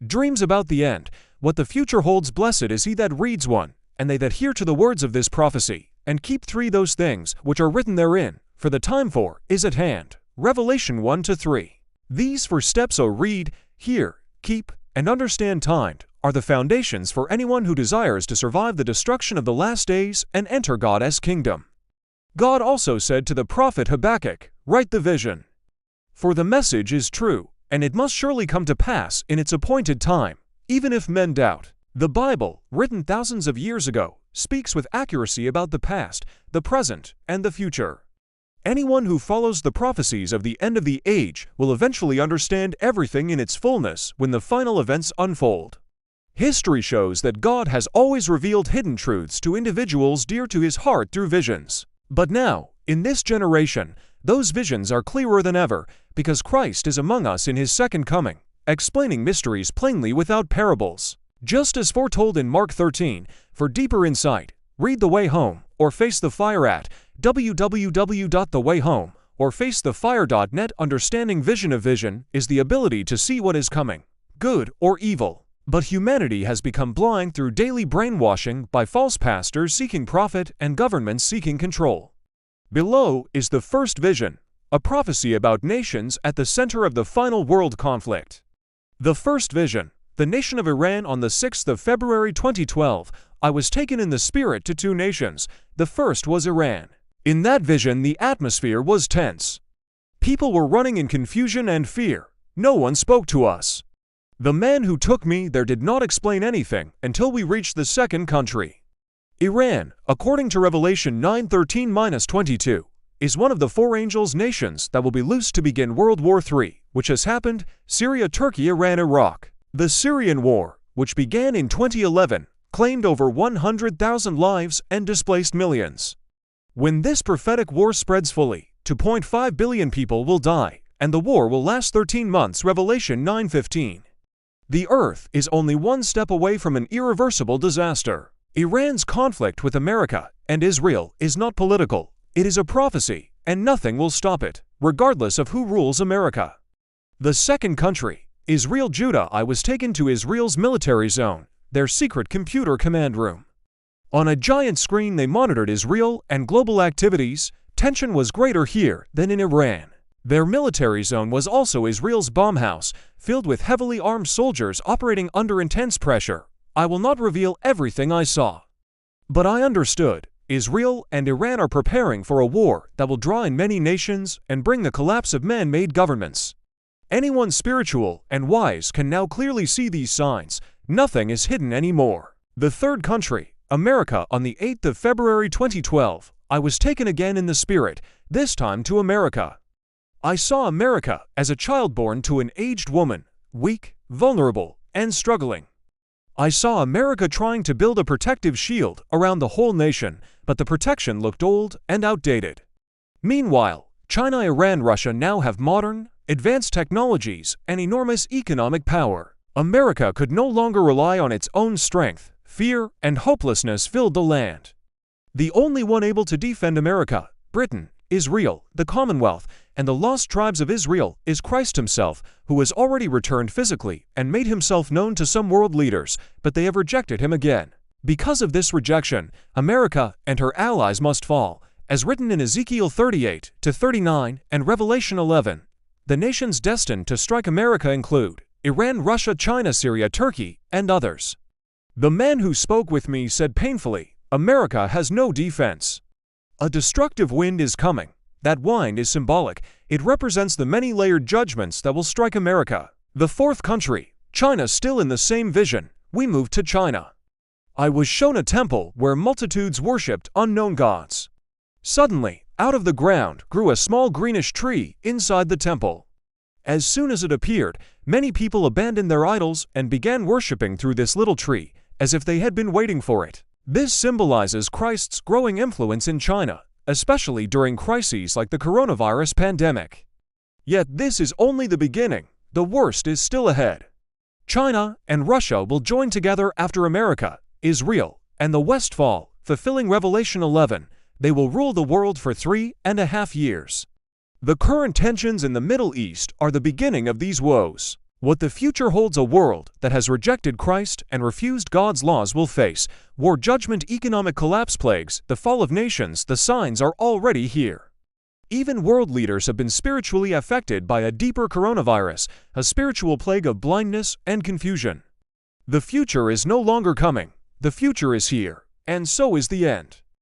Dreams about the end. What the future holds, blessed is he that reads one, and they that hear to the words of this prophecy, and keep those things which are written therein, for the time for is at hand. Revelation 1-3. These 4 steps, read, hear, keep, and understand timed, are the foundations for anyone who desires to survive the destruction of the last days and enter God's kingdom. God also said to the prophet Habakkuk, write the vision. For the message is true, and it must surely come to pass in its appointed time, even if men doubt. The Bible, written thousands of years ago, speaks with accuracy about the past, the present, and the future. Anyone who follows the prophecies of the end of the age will eventually understand everything in its fullness when the final events unfold. History shows that God has always revealed hidden truths to individuals dear to his heart through visions. But now, in this generation, those visions are clearer than ever, because Christ is among us in his second coming, explaining mysteries plainly without parables. Just as foretold in Mark 13, for deeper insight, read The Way Home, or Face the Fire at www.thewayhome or facethefire.net. Understanding vision of vision is the ability to see what is coming, good or evil. But humanity has become blind through daily brainwashing by false pastors seeking profit and governments seeking control. Below is the first vision, a prophecy about nations at the center of the final world conflict. The first vision, the nation of Iran. On the 6th of February 2012, I was taken in the spirit to 2 nations. The first was Iran. In that vision, the atmosphere was tense. People were running in confusion and fear. No one spoke to us. The man who took me there did not explain anything until we reached the second country. Iran, according to Revelation 9:13-22, is one of the 4 angels' nations that will be loosed to begin World War III, which has happened: Syria, Turkey, Iran, Iraq. The Syrian War, which began in 2011, claimed over 100,000 lives and displaced millions. When this prophetic war spreads fully, 2.5 billion people will die, and the war will last 13 months. Revelation 9:15. The earth is only one step away from an irreversible disaster. Iran's conflict with America and Israel is not political. It is a prophecy, and nothing will stop it, regardless of who rules America. The second country, Israel, Judah. I was taken to Israel's military zone, their secret computer command room. On a giant screen they monitored Israel and global activities. Tension was greater here than in Iran. Their military zone was also Israel's bomb house, filled with heavily armed soldiers operating under intense pressure. I will not reveal everything I saw. But I understood. Israel and Iran are preparing for a war that will draw in many nations and bring the collapse of man-made governments. Anyone spiritual and wise can now clearly see these signs. Nothing is hidden anymore. The third country, America. On the 8th of February 2012, I was taken again in the spirit, this time to America. I saw America as a child born to an aged woman, weak, vulnerable, and struggling. I saw America trying to build a protective shield around the whole nation, but the protection looked old and outdated. Meanwhile, China, Iran, Russia now have modern, advanced technologies and enormous economic power. America could no longer rely on its own strength. Fear and hopelessness filled the land. The only one able to defend America, Britain, Israel, the Commonwealth, and the lost tribes of Israel, is Christ himself, who has already returned physically and made himself known to some world leaders, but they have rejected him again. Because of this rejection, America and her allies must fall, as written in Ezekiel 38-39 and Revelation 11. The nations destined to strike America include Iran, Russia, China, Syria, Turkey, and others. The man who spoke with me said painfully, America has no defense. A destructive wind is coming. That wind is symbolic. It represents the many-layered judgments that will strike America. The fourth country, China. Still in the same vision, we moved to China. I was shown a temple where multitudes worshipped unknown gods. Suddenly, out of the ground grew a small greenish tree inside the temple. As soon as it appeared, many people abandoned their idols and began worshipping through this little tree, as if they had been waiting for it. This symbolizes Christ's growing influence in China, especially during crises like the coronavirus pandemic. Yet this is only the beginning. The worst is still ahead. China and Russia will join together after America, Israel, and the West fall, fulfilling Revelation 11. They will rule the world for 3.5 years. The current tensions in the Middle East are the beginning of these woes. What the future holds a world that has rejected Christ and refused God's laws will face war, judgment, economic collapse, plagues, the fall of nations. The signs are already here. Even world leaders have been spiritually affected by a deeper coronavirus, a spiritual plague of blindness and confusion. The future is no longer coming. The future is here, and so is the end.